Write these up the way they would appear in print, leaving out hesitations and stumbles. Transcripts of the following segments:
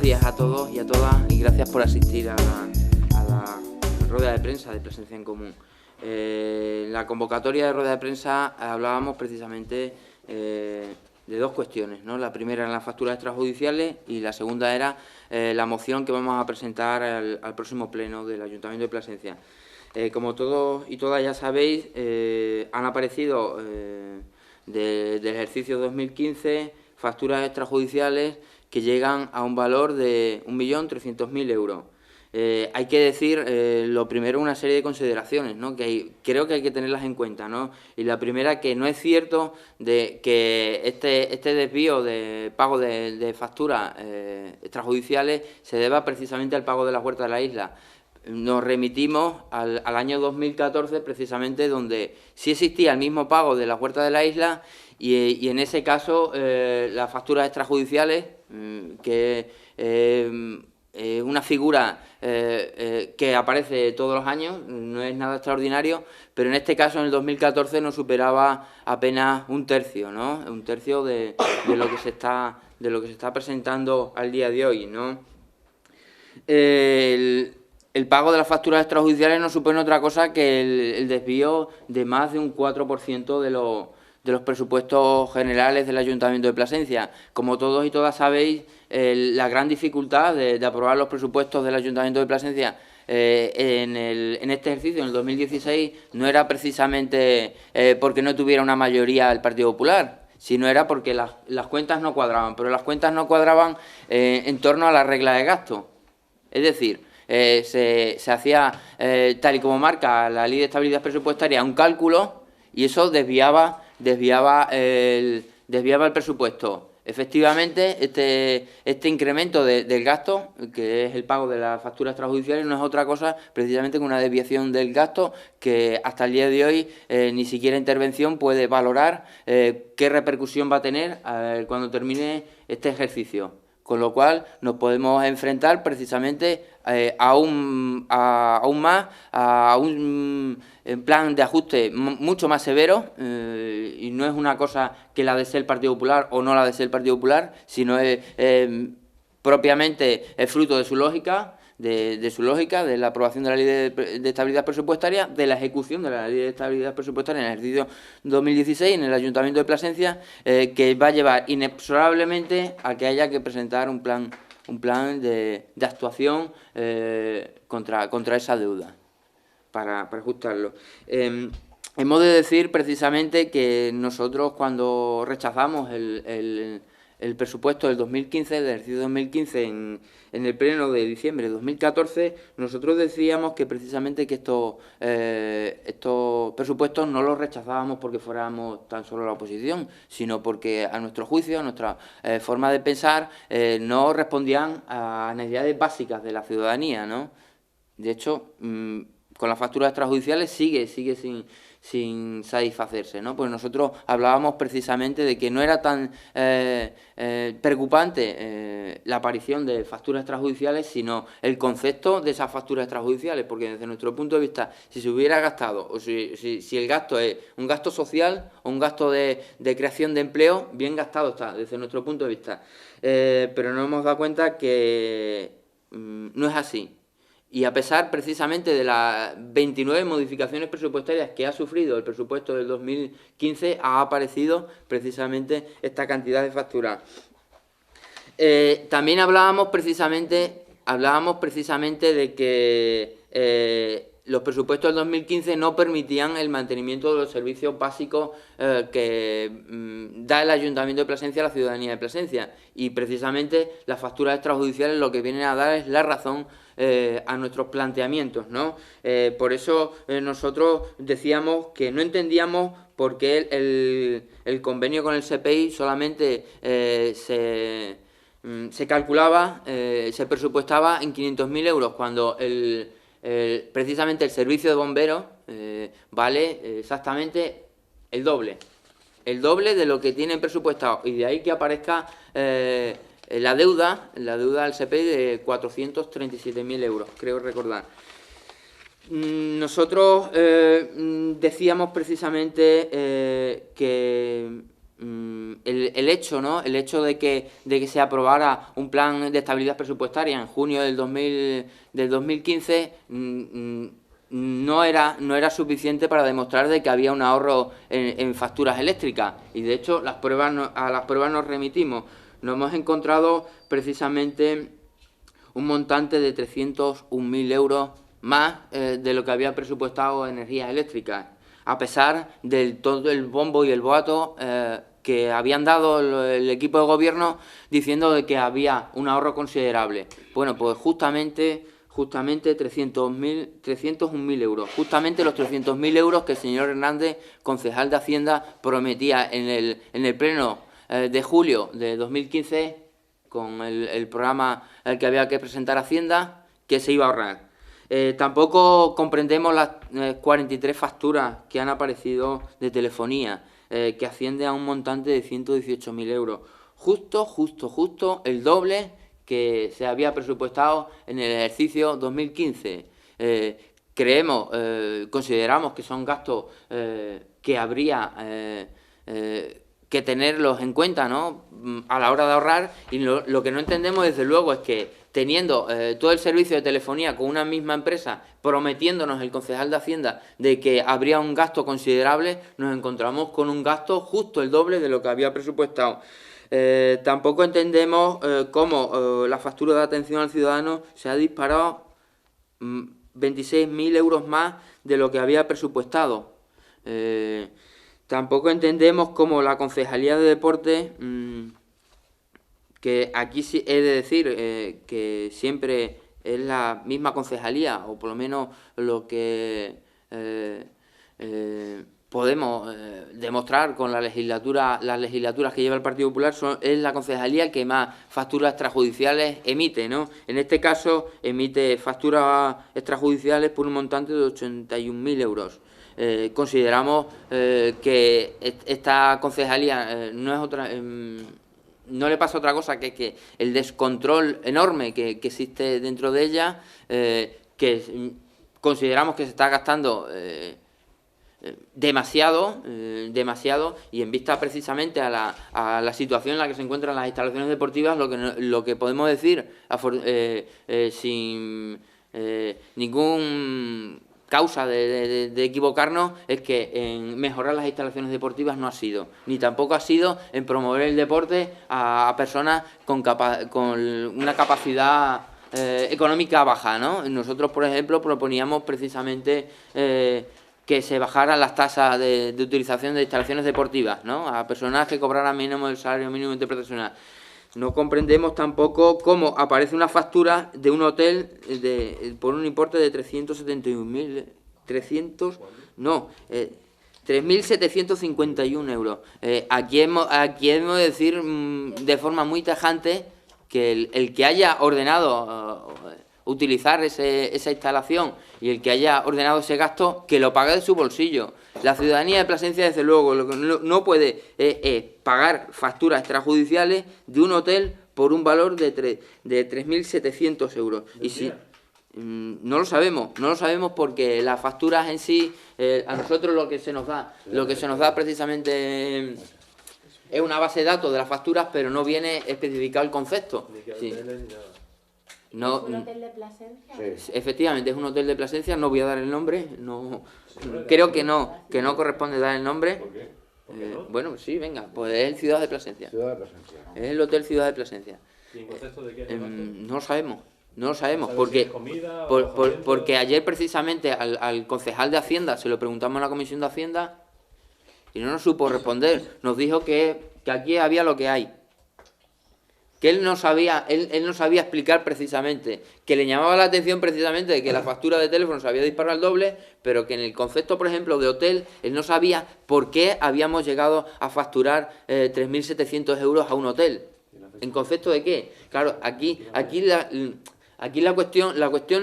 días a todos y a todas y gracias por asistir a la rueda de prensa de Plasencia en Común. En la convocatoria de rueda de prensa hablábamos precisamente de dos cuestiones, ¿no? La primera eran las facturas extrajudiciales y la segunda era la moción que vamos a presentar al próximo pleno del Ayuntamiento de Plasencia. Como todos y todas ya sabéis, han aparecido del ejercicio 2015 facturas extrajudiciales que llegan a un valor de 1.300.000 euros. Hay que decir, lo primero, una serie de consideraciones, ¿no? Creo que hay que tenerlas en cuenta, ¿no? Y la primera, que no es cierto de que este desvío de pago de facturas extrajudiciales se deba precisamente al pago de las huertas de la isla. Nos remitimos al año 2014, precisamente, donde sí existía el mismo pago de las huertas de la isla y en ese caso las facturas extrajudiciales, que es una figura que aparece todos los años, no es nada extraordinario, pero en este caso, en el 2014, no superaba apenas un tercio, ¿no? Un tercio de lo que se está presentando al día de hoy, ¿no? El pago de las facturas extrajudiciales no supone otra cosa que el desvío de más de un 4% de los presupuestos generales del Ayuntamiento de Plasencia. Como todos y todas sabéis, la gran dificultad de aprobar los presupuestos del Ayuntamiento de Plasencia en este ejercicio, en el 2016, no era precisamente porque no tuviera una mayoría el Partido Popular, sino era porque las cuentas no cuadraban, pero las cuentas no cuadraban en torno a la regla de gasto. Es decir, se hacía, tal y como marca la Ley de Estabilidad Presupuestaria, un cálculo y eso desviaba el presupuesto. Efectivamente, este incremento del gasto, que es el pago de las facturas extrajudiciales, no es otra cosa precisamente que una desviación del gasto que hasta el día de hoy ni siquiera Intervención puede valorar qué repercusión va a tener cuando termine este ejercicio. Con lo cual nos podemos enfrentar precisamente aún más a un plan de ajuste mucho más severo, y no es una cosa que la desee el Partido Popular o no la desee el Partido Popular, sino es propiamente es fruto de su lógica, de la aprobación de la Ley de Estabilidad Presupuestaria, de la ejecución de la Ley de Estabilidad Presupuestaria en el ejercicio 2016 en el Ayuntamiento de Plasencia, que va a llevar inexorablemente a que haya que presentar un plan de actuación contra esa deuda, para ajustarlo. Hemos de decir precisamente que nosotros, cuando rechazamos el presupuesto del 2015, del ejercicio 2015, en el pleno de diciembre de 2014, nosotros decíamos que precisamente que estos presupuestos no los rechazábamos porque fuéramos tan solo la oposición, sino porque a nuestro juicio, a nuestra forma de pensar, no respondían a necesidades básicas de la ciudadanía, ¿no? De hecho, con las facturas extrajudiciales sigue sin satisfacerse, ¿no? Pues nosotros hablábamos precisamente de que no era tan preocupante la aparición de facturas extrajudiciales, sino el concepto de esas facturas extrajudiciales, porque desde nuestro punto de vista, si se hubiera gastado, o si el gasto es un gasto social o un gasto de creación de empleo, bien gastado está, desde nuestro punto de vista. Pero nos hemos dado cuenta que no es así. Y a pesar precisamente de las 29 modificaciones presupuestarias que ha sufrido el presupuesto del 2015, ha aparecido precisamente esta cantidad de facturas. También hablábamos precisamente de que los presupuestos del 2015 no permitían el mantenimiento de los servicios básicos que da el Ayuntamiento de Plasencia a la ciudadanía de Plasencia. Y precisamente las facturas extrajudiciales lo que vienen a dar es la razón a nuestros planteamientos, ¿no? Por eso nosotros decíamos que no entendíamos por qué el convenio con el SPI solamente se calculaba, se presupuestaba en 500.000 euros, cuando precisamente el servicio de bomberos vale exactamente el doble de lo que tienen presupuestado, y de ahí que aparezca la deuda al SPI de 437.000 euros, creo recordar. Nosotros decíamos precisamente que el hecho, ¿no? El hecho de que se aprobara un plan de estabilidad presupuestaria en junio del 2015 no era suficiente para demostrar de que había un ahorro en facturas eléctricas. Y de hecho a las pruebas nos remitimos. Nos hemos encontrado precisamente un montante de 301.000 euros más de lo que había presupuestado energías eléctricas, a pesar de todo el bombo y el boato que habían dado el equipo de gobierno diciendo de que había un ahorro considerable. Bueno, pues justamente 301.000 euros, justamente los 300.000 euros que el señor Hernández, concejal de Hacienda, prometía en el pleno de julio de 2015 con el programa al que había que presentar Hacienda, que se iba a ahorrar. Tampoco comprendemos las 43 facturas que han aparecido de telefonía, que asciende a un montante de 118.000 euros. Justo el doble que se había presupuestado en el ejercicio 2015. Consideramos que son gastos que habría que tenerlos en cuenta, ¿no?, a la hora de ahorrar, y lo que no entendemos, desde luego, es que teniendo todo el servicio de telefonía con una misma empresa, prometiéndonos el concejal de Hacienda de que habría un gasto considerable, nos encontramos con un gasto justo el doble de lo que había presupuestado. Tampoco entendemos cómo la factura de atención al ciudadano se ha disparado 26.000 euros más de lo que había presupuestado. Tampoco entendemos cómo la Concejalía de Deporte, que aquí sí he de decir que siempre es la misma concejalía, o por lo menos lo que podemos demostrar con las legislaturas que lleva el Partido Popular, es la concejalía que más facturas extrajudiciales emite, ¿no? En este caso emite facturas extrajudiciales por un montante de 81.000 euros. Consideramos que esta concejalía no es otra... no le pasa otra cosa que el descontrol enorme que existe dentro de ella, que consideramos que se está gastando demasiado, y en vista precisamente a la situación en la que se encuentran las instalaciones deportivas, lo que podemos decir sin ningún causa de equivocarnos es que en mejorar las instalaciones deportivas no ha sido, ni tampoco ha sido en promover el deporte a personas con una capacidad económica baja, ¿no? Nosotros, por ejemplo, proponíamos precisamente que se bajaran las tasas de utilización de instalaciones deportivas, ¿no?, a personas que cobraran mínimo el salario mínimo interprofesional. No comprendemos tampoco cómo aparece una factura de un hotel por un importe de 3.751 euros. Aquí hemos de decir de forma muy tajante que el que haya ordenado utilizar esa instalación y el que haya ordenado ese gasto, que lo pague de su bolsillo. La ciudadanía de Plasencia, desde luego, lo que no puede pagar facturas extrajudiciales de un hotel por un valor de 3.700 euros. Y si no lo sabemos porque las facturas en sí, a nosotros lo que se nos da precisamente es una base de datos de las facturas, pero no viene especificado el concepto. Sí. No, ¿Es un hotel de Plasencia? Sí. Efectivamente, es un hotel de Plasencia, no voy a dar el nombre, creo que no corresponde dar el nombre. ¿Por qué? Bueno, sí, venga, pues es el Ciudad de Plasencia. Ciudad de Plasencia. Es el Hotel Ciudad de Plasencia. ¿Y en contexto de qué es el gasto? No lo sabemos, ¿Sabes si es comida o porque ayer precisamente al concejal de Hacienda se lo preguntamos en la Comisión de Hacienda y no nos supo responder. Nos dijo que aquí había lo que hay. Que él no sabía explicar precisamente, que le llamaba la atención precisamente de que la factura de teléfono se había disparado al doble, pero que en el concepto, por ejemplo, de hotel, él no sabía por qué habíamos llegado a facturar 3.700 euros a un hotel. ¿En concepto de qué? Claro, aquí la cuestión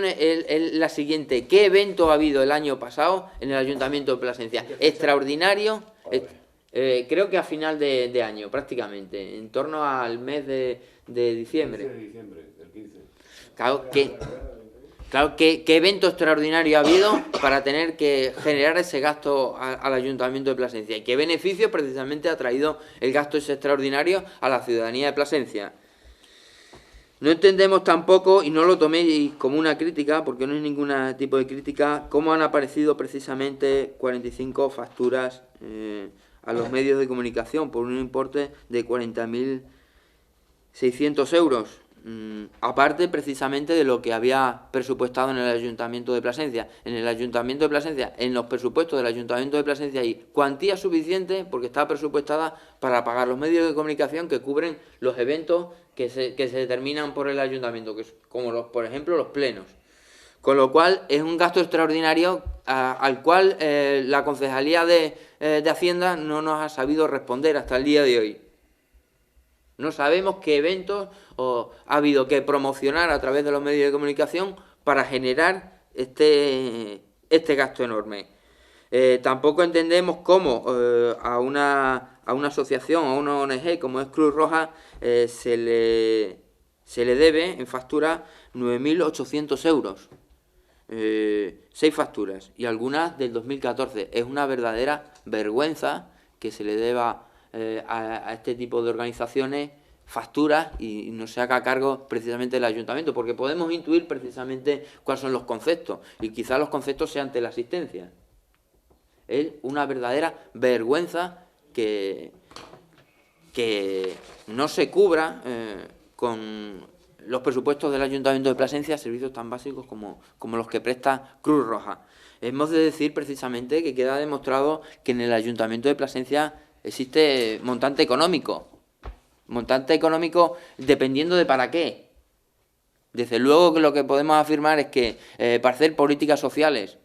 es la siguiente. ¿Qué evento ha habido el año pasado en el Ayuntamiento de Plasencia? Extraordinario. Creo que a final de año, prácticamente, en torno al mes de diciembre. 15 de diciembre, del 15. Claro, Claro, ¿qué evento extraordinario ha habido para tener que generar ese gasto al Ayuntamiento de Plasencia? ¿Y qué beneficio precisamente ha traído el gasto ese extraordinario a la ciudadanía de Plasencia? No entendemos tampoco, y no lo toméis como una crítica, porque no es ningún tipo de crítica, cómo han aparecido precisamente 45 facturas a los medios de comunicación por un importe de 40.600 euros. Aparte precisamente de lo que había presupuestado en el Ayuntamiento de Plasencia. En el Ayuntamiento de Plasencia, en los presupuestos del Ayuntamiento de Plasencia hay cuantía suficiente porque está presupuestada para pagar los medios de comunicación que cubren los eventos que se determinan por el Ayuntamiento, que es como por ejemplo los plenos. Con lo cual es un gasto extraordinario al cual la Concejalía de Hacienda no nos ha sabido responder hasta el día de hoy. No sabemos qué eventos ha habido que promocionar a través de los medios de comunicación para generar este gasto enorme. Tampoco entendemos cómo a una asociación, a una ONG como es Cruz Roja, se le debe en factura 9.800 euros. 6 facturas y algunas del 2014. Es una verdadera vergüenza que se le deba a este tipo de organizaciones facturas y no se haga cargo precisamente del Ayuntamiento, porque podemos intuir precisamente cuáles son los conceptos y quizás los conceptos sean teleasistencia. Es una verdadera vergüenza que no se cubra con los presupuestos del Ayuntamiento de Plasencia servicios tan básicos como los que presta Cruz Roja. Hemos de decir precisamente que queda demostrado que en el Ayuntamiento de Plasencia existe montante económico dependiendo de para qué. Desde luego que lo que podemos afirmar es que para hacer políticas sociales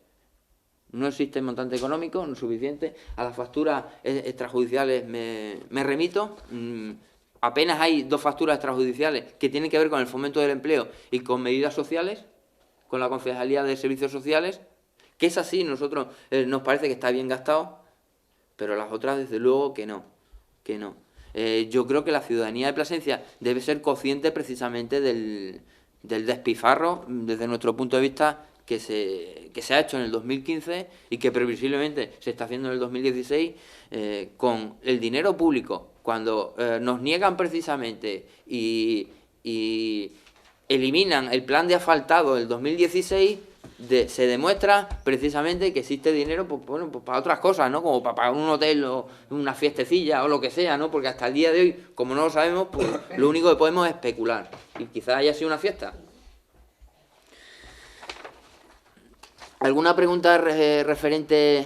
no existe montante económico, no es suficiente. A las facturas extrajudiciales me remito. Apenas hay 2 facturas extrajudiciales que tienen que ver con el fomento del empleo y con medidas sociales, con la Concejalía de Servicios Sociales, que es así, nosotros nos parece que está bien gastado, pero las otras desde luego que no. Yo creo que la ciudadanía de Plasencia debe ser consciente precisamente del despifarro, desde nuestro punto de vista, que se ha hecho en el 2015 y que previsiblemente se está haciendo en el 2016 con el dinero público, cuando nos niegan precisamente y eliminan el plan de asfaltado del 2016, se demuestra precisamente que existe dinero pues para otras cosas, ¿no? Como para pagar un hotel o una fiestecilla o lo que sea, ¿no? Porque hasta el día de hoy, como no lo sabemos, pues lo único que podemos es especular. Y quizás haya sido una fiesta. ¿Alguna pregunta referente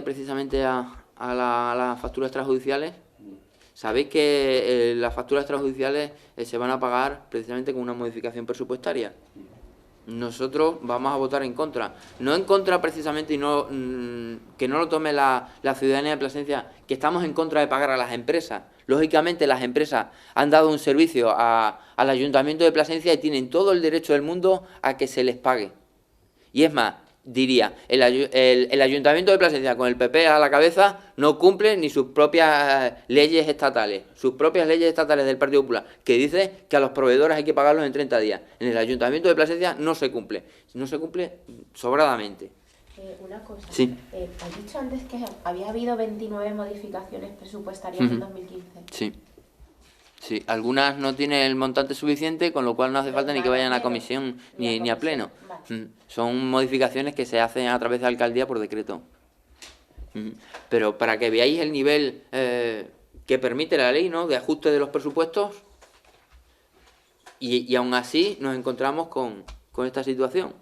precisamente a las facturas extrajudiciales? Sabéis que las facturas extrajudiciales se van a pagar precisamente con una modificación presupuestaria. Nosotros vamos a votar en contra. No en contra precisamente, y que no lo tome la ciudadanía de Plasencia, que estamos en contra de pagar a las empresas. Lógicamente las empresas han dado un servicio al Ayuntamiento de Plasencia y tienen todo el derecho del mundo a que se les pague. Y es más, diría, el Ayuntamiento de Plasencia con el PP a la cabeza no cumple ni sus propias leyes estatales, del Partido Popular, que dice que a los proveedores hay que pagarlos en 30 días. En el Ayuntamiento de Plasencia no se cumple sobradamente. Una cosa, sí. Has dicho antes que había habido 29 modificaciones presupuestarias en 2015. Sí, algunas no tienen el montante suficiente, con lo cual no hace falta ni que vayan a comisión ni a pleno. Vale. Son modificaciones que se hacen a través de alcaldía por decreto. Pero para que veáis el nivel que permite la ley, ¿no?, de ajuste de los presupuestos, y aún así nos encontramos con esta situación.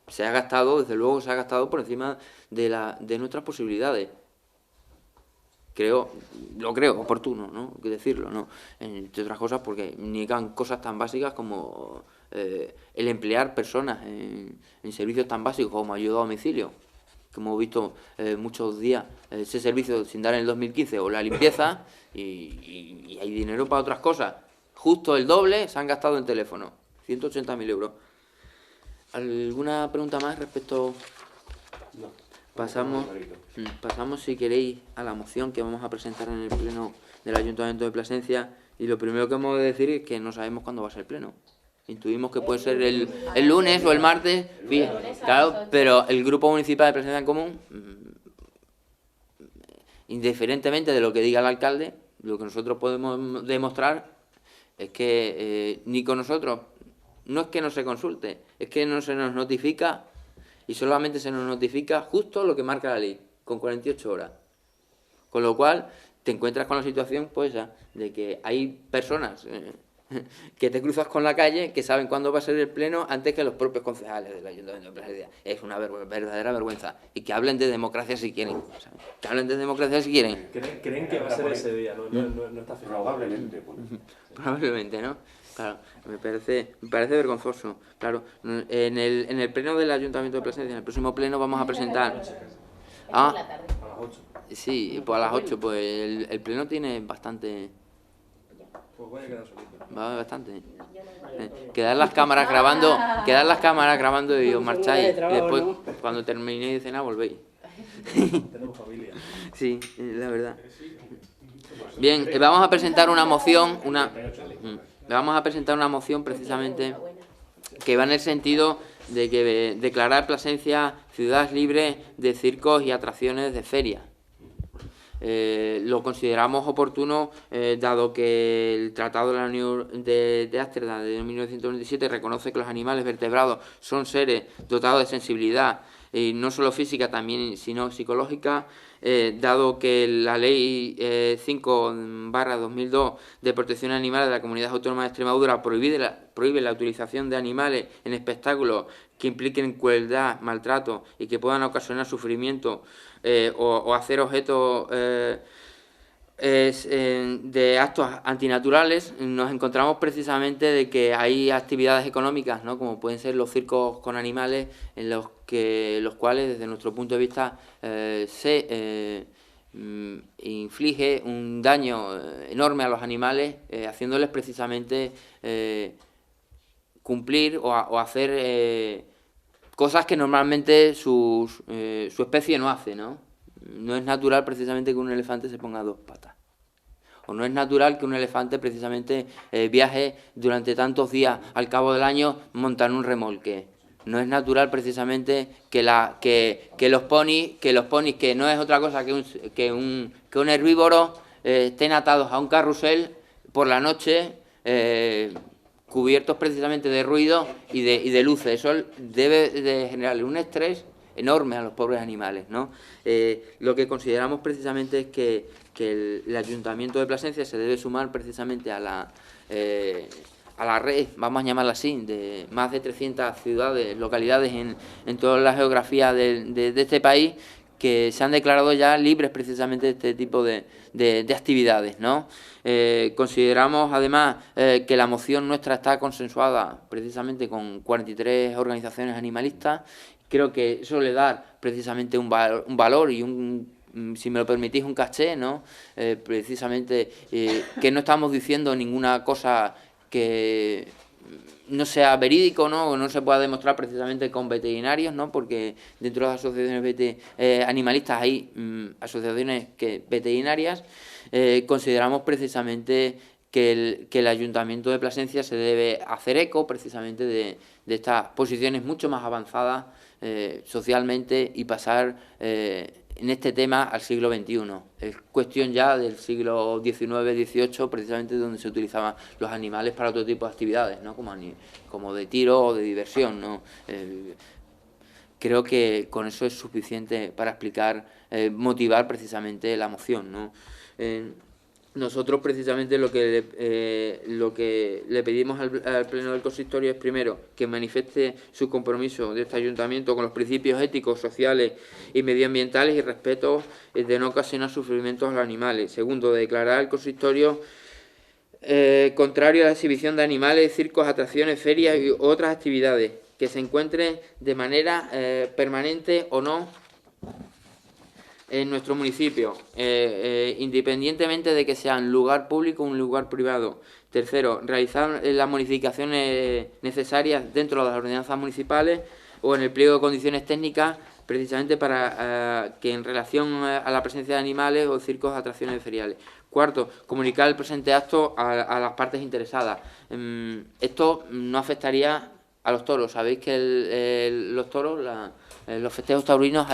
Se ha gastado, desde luego, por encima de nuestras posibilidades. Lo creo oportuno, ¿no?, que decirlo, ¿no?, entre otras cosas porque niegan cosas tan básicas como el emplear personas en servicios tan básicos como ayuda a domicilio, que hemos visto muchos días ese servicio sin dar en el 2015, o la limpieza, y hay dinero para otras cosas. Justo el doble se han gastado en teléfono, 180.000 euros. ¿Alguna pregunta más respecto? No. Pasamos, si queréis, a la moción que vamos a presentar en el pleno del Ayuntamiento de Plasencia, y lo primero que hemos de decir es que no sabemos cuándo va a ser el pleno. Intuimos que puede ser el lunes o el martes, bien, claro, pero el Grupo Municipal de Presencia en Común, indiferentemente de lo que diga el alcalde, lo que nosotros podemos demostrar es que ni con nosotros, no es que no se consulte, es que no se nos notifica y solamente se nos notifica justo lo que marca la ley, con 48 horas. Con lo cual te encuentras con la situación pues de que hay personas que te cruzas con la calle que saben cuándo va a ser el pleno antes que los propios concejales del Ayuntamiento de Plasencia. Es una verdadera vergüenza. Y que hablen de democracia si quieren. ¿Sabes? Que hablen de democracia si quieren. ¿Creen que va a ser ese día? No está fijado. Probablemente. Probablemente, ¿no? Claro, me parece vergonzoso. Claro, en el pleno del Ayuntamiento de Plasencia, en el próximo pleno vamos a presentar... A A las 8. Sí, pues a las 8, pues el pleno tiene bastante... Pues voy a quedar solito. Va bastante. Quedar las cámaras grabando y os marcháis. Y después, cuando terminéis de cenar, volvéis. Tenemos familia. Sí, la verdad. Bien, vamos a presentar una moción, precisamente que va en el sentido de que declarar Plasencia ciudad libre de circos y atracciones de feria. Lo consideramos oportuno dado que el Tratado de la Unión de Ámsterdam de 1997 reconoce que los animales vertebrados son seres dotados de sensibilidad, y no solo física también sino psicológica, dado que la Ley 5/2002 de protección animal de la Comunidad Autónoma de Extremadura prohíbe la utilización de animales en espectáculos que impliquen crueldad, maltrato y que puedan ocasionar sufrimiento o hacer objeto de actos antinaturales. Nos encontramos precisamente de que hay actividades económicas, ¿no?, como pueden ser los circos con animales, en los cuales desde nuestro punto de vista se inflige un daño enorme a los animales, haciéndoles precisamente cumplir o hacer cosas que normalmente su especie no hace, ¿no? No es natural precisamente que un elefante se ponga a 2 patas. O no es natural que un elefante precisamente viaje durante tantos días al cabo del año montando un remolque. No es natural precisamente que los ponis, que no es otra cosa que un herbívoro, estén atados a un carrusel por la noche, cubiertos precisamente de ruido y de luces. Eso debe de generarle un estrés enorme a los pobres animales, ¿no? Lo que consideramos precisamente es que el Ayuntamiento de Plasencia se debe sumar precisamente a la red, vamos a llamarla así, de más de 300 ciudades, localidades en toda la geografía de este país, que se han declarado ya libres precisamente de este tipo de actividades, ¿no? Consideramos además que la moción nuestra está consensuada precisamente con 43 organizaciones animalistas. Creo que eso le da precisamente un valor y si me lo permitís, un caché, ¿no? Precisamente que no estamos diciendo ninguna cosa que no sea verídico, ¿no? O no se pueda demostrar precisamente con veterinarios, ¿no? Porque dentro de las asociaciones animalistas hay asociaciones veterinarias. Consideramos precisamente que el Ayuntamiento de Plasencia se debe hacer eco precisamente de estas posiciones mucho más avanzadas socialmente y pasar en este tema al siglo XXI. Es cuestión ya del siglo XIX-XVIII, precisamente donde se utilizaban los animales para otro tipo de actividades, ¿no? Como de tiro o de diversión, ¿no? Creo que con eso es suficiente para explicar, motivar precisamente la moción, ¿no? Nosotros precisamente lo que le pedimos al Pleno del Consistorio es, primero, que manifieste su compromiso de este Ayuntamiento con los principios éticos, sociales y medioambientales y respeto de no ocasionar sufrimientos a los animales. Segundo, declarar al Consistorio contrario a la exhibición de animales, circos, atracciones, ferias y otras actividades que se encuentren de manera permanente o no en nuestro municipio, independientemente de que sea un lugar público o un lugar privado. Tercero, realizar las modificaciones necesarias dentro de las ordenanzas municipales o en el pliego de condiciones técnicas, precisamente para que en relación a la presencia de animales o circos, atracciones feriales. Cuarto, comunicar el presente acto a las partes interesadas. Esto no afectaría a los toros. Sabéis que los toros, los festejos taurinos,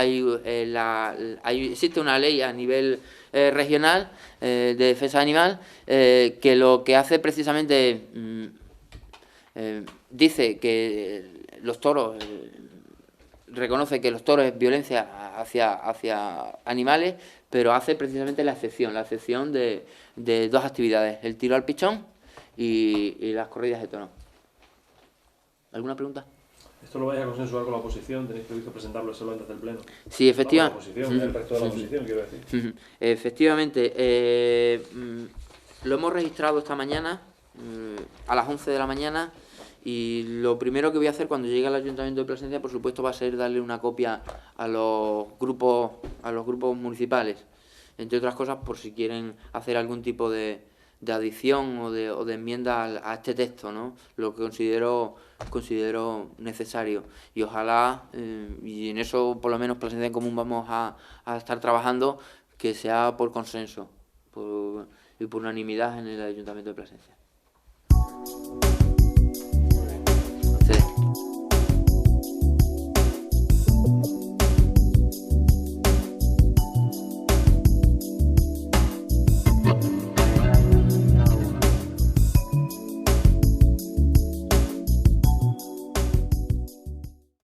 existe una ley a nivel regional de defensa animal que lo que hace precisamente dice que los toros, reconoce que los toros es violencia hacia animales, pero hace precisamente la excepción de dos actividades, el tiro al pichón y las corridas de toros. ¿Alguna pregunta? ¿Esto lo vais a consensuar con la oposición? ¿Tenéis previsto presentarlo solo antes del pleno? Sí, efectivamente. La oposición, el resto de la oposición, quiero decir. Efectivamente, lo hemos registrado esta mañana, a las 11 de la mañana, y lo primero que voy a hacer cuando llegue al Ayuntamiento de Plasencia, por supuesto, va a ser darle una copia a los grupos municipales, entre otras cosas, por si quieren hacer algún tipo de adición o de enmienda a este texto, ¿no? Lo que considero necesario. Y ojalá, y en eso por lo menos Plasencia en Común vamos a estar trabajando, que sea por consenso y por unanimidad en el Ayuntamiento de Plasencia.